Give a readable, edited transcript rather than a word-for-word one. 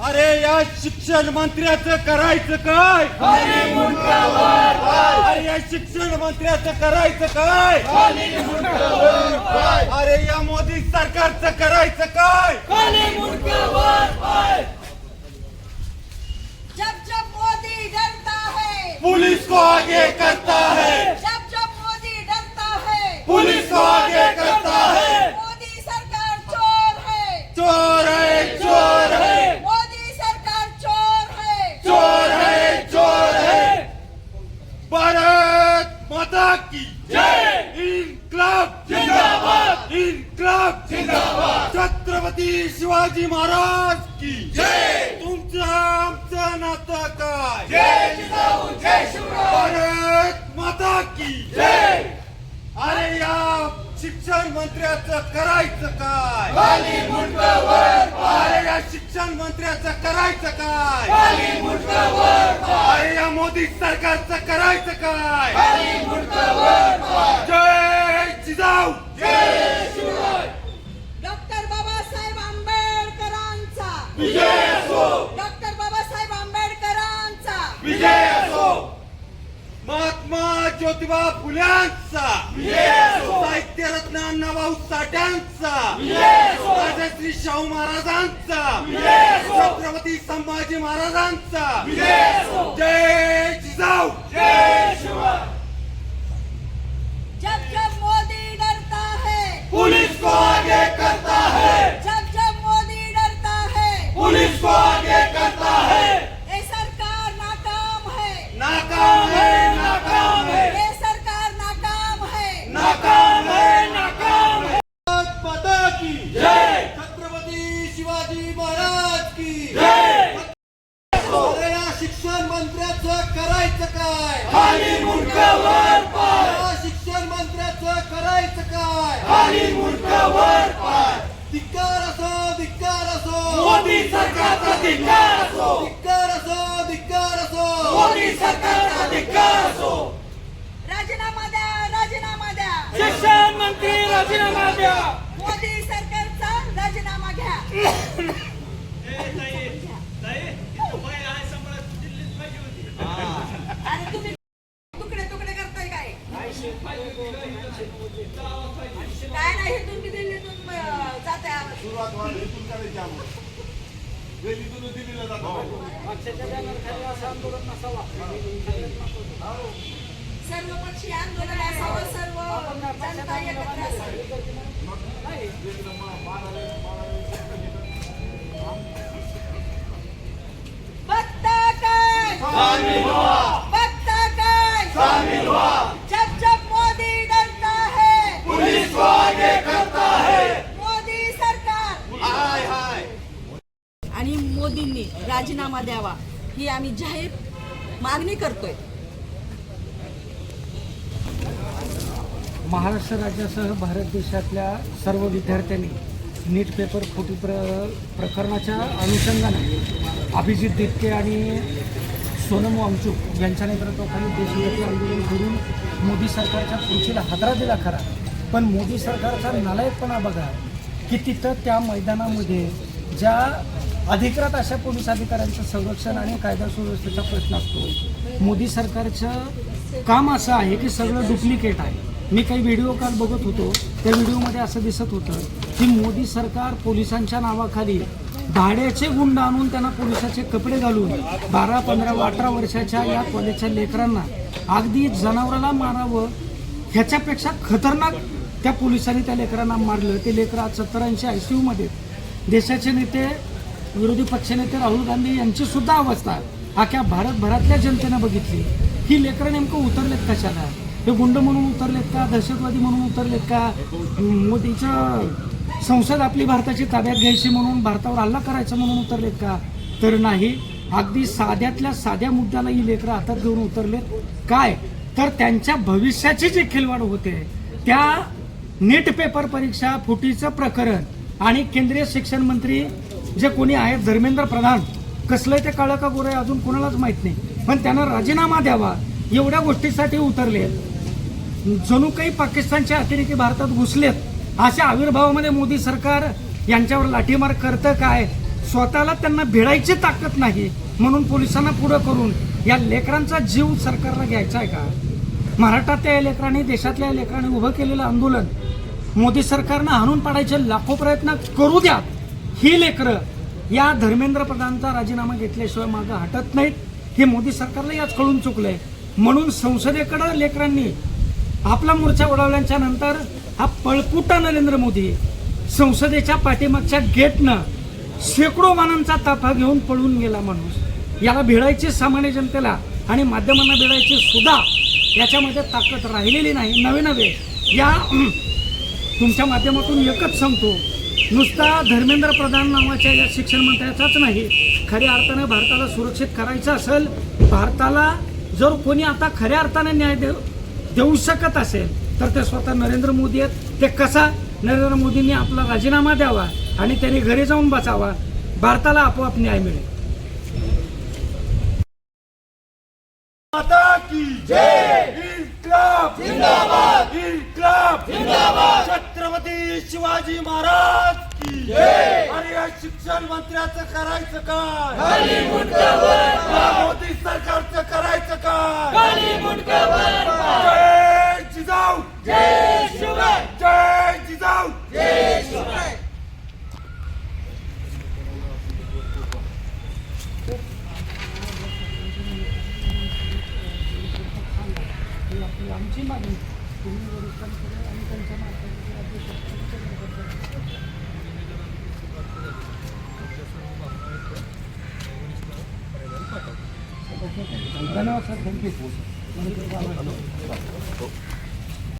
अरे या शिक्षण मंत्र्याचं करायचं काय? अरे या शिक्षण मंत्र्याचं करायचं काय? अरे या मोदी सरकारचं करायचं काय? जब जब मोदी डरता है पुलिस को आगे करता है, जब जब मोदी डरता है पुलिस को आगे करता है। मोदी सरकार चोर है, चोर है, चोर है, मोदी सरकार चोर है, चोर है, चोर है। भारत माता की जय, इनकलाब जिंदाबाद, इनकलाब जिंदाबाद, छत्रपती शिवाजी महाराज की जय। तुमचं आमचं नातं काय? जय जिजाऊ जय शिवराय, भारत माता की जय। अरे या शिक्षण मंत्र्याचं करायचं काय? अरे या शिक्षण मंत्र्याचं करायचं काय? अरे या मोदी सरकारचं करायचं काय? जय जिजाऊ जय शिवराय। डॉक्टर बाबासाहेब आंबेडकरांचा विजय असो, डॉक्टर बाबासाहेब आंबेडकरांचा विजय असो, महात्मा ज्योतिबा फुल्यांचा विजय असो, साहित्यरत्न अण्णाभाऊ साठ्यांचा विजय असो, राजश्री शाहू महाराजांचा विजय असो, छत्रपती संभाजी महाराजांचा विजय असो। जय जिजाऊ जय शिवराय। जब जब मोदी डरता है पुलिस को आगे करता है, जब जब मोदी डरता है पुलिस को आगे करता है। ये सरकार नाकाम है, नाकाम है, नाकाम है, ये सरकार नाकाम है, नाकाम है, नाकाम है। भारत माता की जय, छत्रपती शिवाजी महाराज की जय। अरे या शिक्षण मंत्र्याचं करायचं काय? खाली मुंडकावर पाय। या शिक्षण मंत्र्याचं करायचं काय? खाली मुंडकावर पाय। धिक्कार असो, धिक्कार असो, मोदी सरकारचा धिक्कार असो, धिक्कार असो, धिक्कार असो, मोदी सरकारचा धिक्कार असो। राजीनामा द्या, राजीनामा द्या, शिक्षण मंत्री राजीनामा द्या, मोदी सरकारचा राजीनामा घ्या। अरे तुम्ही तुकडे तुकडे करताय काय? काय नाही, तुम्ही दिल्लीतून जाते आवाज. सर्वपक्षीय आंदोलन असावं, सर्व जनता एकत्र असावी. बघता काय, बघता काय, जब जब मोदी डरता है पुलिस को आगे करता है। मोदी सरकार हाय हाय। आणि मोदींनी राजीनामा द्यावा ही आम्ही जाहीर मागणी करतोय. महाराष्ट्र राज्यासह भारत देशातल्या सर्व विद्यार्थ्यांनी नीट पेपर फुटी प्रकरणाच्या अनुषंगाने अभिजित दिपके आणि सोनम वांगचुक यांच्या नेतृत्वाखाली देशव्यापी आंदोलन करून मोदी सरकारच्या खुर्चीला हादरा दिला खरा, पण मोदी सरकारचा नालायकपणा बघा की तिथं त्या मैदानामध्ये ज्या अधिकृत अशा पोलीस अधिकाऱ्यांचं संरक्षण आणि कायदा सुव्यवस्थेचा प्रश्न असतो, मोदी सरकारचं काम असं आहे की सगळं डुप्लिकेट आहे. मी काही व्हिडिओ काल बघत होतो, त्या व्हिडिओमध्ये असं दिसत होतं की मोदी सरकार पोलिसांच्या नावाखाली भाड्याचे गुंड आणून त्यांना पोलिसाचे कपडे घालून 12, 15, 18 वर्षाच्या या कॉलेजच्या लेकरांना अगदी जनावराला मारावं ह्याच्यापेक्षा खतरनाक त्या पोलिसांनी त्या लेकरांना मारलं. ते लेकरं आज 70-80 ICUमध्ये. देशाचे नेते, विरोधी पक्षनेते राहुल गांधी यांची सुद्धा अवस्था अख्ख्या भारतभरातल्या जनतेनं बघितली. ही लेकरं नेमकं उतरलेत कशाला? हे गुंड म्हणून उतरलेत का? दहशतवादी म्हणून उतरलेत का? मोदीचं संसद आपली भारताची ताब्यात घ्यायची म्हणून, भारतावर हल्ला करायचा म्हणून उतरलेत का? तर नाही. अगदी साध्यातल्या साध्या मुद्द्याला ही लेकरं हातात घेऊन उतरलेत. काय तर त्यांच्या भविष्याची जी खिलवाड होते, त्या नीट पेपर परीक्षा फुटीचं प्रकरण आणि केंद्रीय शिक्षण मंत्री जे कोणी आहेत धर्मेंद्र प्रधान, कसलं ते काळं का गोरं आहे अजून कोणालाच माहित नाही, पण त्यांना राजीनामा द्यावा एवढ्या गोष्टीसाठी उतरले. जणू काही पाकिस्तानच्या अतिरेकी भारतात घुसलेत अशा आविर्भावामध्ये मोदी सरकार यांच्यावर लाठीमार करतं काय? स्वतःला त्यांना भिडायची ताकद नाही म्हणून पोलिसांना पुढं करून या लेकरांचा जीव सरकारला घ्यायचा आहे का? महाराष्ट्रातल्या लेकरांनी, देशातल्या लेकरांनी उभं केलेलं आंदोलन मोदी सरकारनं हाणून पाडायचे लाखो प्रयत्न करू द्या. ही लेकरं या धर्मेंद्र प्रधानचा राजीनामा घेतल्याशिवाय मागं हटत नाहीत. हे मोदी सरकारला याच कळून चुकलंय. म्हणून संसदेकडे लेकरांनी आपला मोर्चा उडवल्याच्या नंतर हा पळपुटा नरेंद्र मोदी संसदेच्या पाठीमागच्या गेटनं शेकडो वाहनांचा ताफा घेऊन पळून गेला माणूस. याला भिडायची सामान्य जनतेला आणि माध्यमांना भिडायची सुद्धा याच्यामध्ये ताकद राहिलेली नाही. नवे या तुमच्या माध्यमातून एकच सांगतो, नुसता धर्मेंद्र प्रधान नावाच्या या शिक्षण मंत्र्याचाच नाही, खऱ्या अर्थाने भारताला सुरक्षित करायचं असेल, भारताला जर कोणी आता खऱ्या अर्थाने न्याय देऊ शकत असेल तर ते स्वतः नरेंद्र मोदी आहेत. ते कसा? नरेंद्र मोदींनी आपला राजीनामा द्यावा आणि त्यांनी घरी जाऊन बसावा. भारताला आपोआप न्याय मिळेल. माता की जय. इन्क्लाब जिंदाबाद. इन्क्लाब जिंदाबाद. छत्रपती शिवाजी महाराज की जय. अरे या शिक्षण मंत्र्याचं करायचं काय? खाली मुंडकावर. मोदी सरकारचं करायचं काय? खाली मुंडकावर. जय जिजाऊ. जय शिवराय. जय जिजाऊ. जय शिवराय. आमची मागणी तुम्ही वरिष्ठांकडे आणि त्यांच्या मार्फत राज्य शासनाकडे धन्यवाद सर. थँक्यू.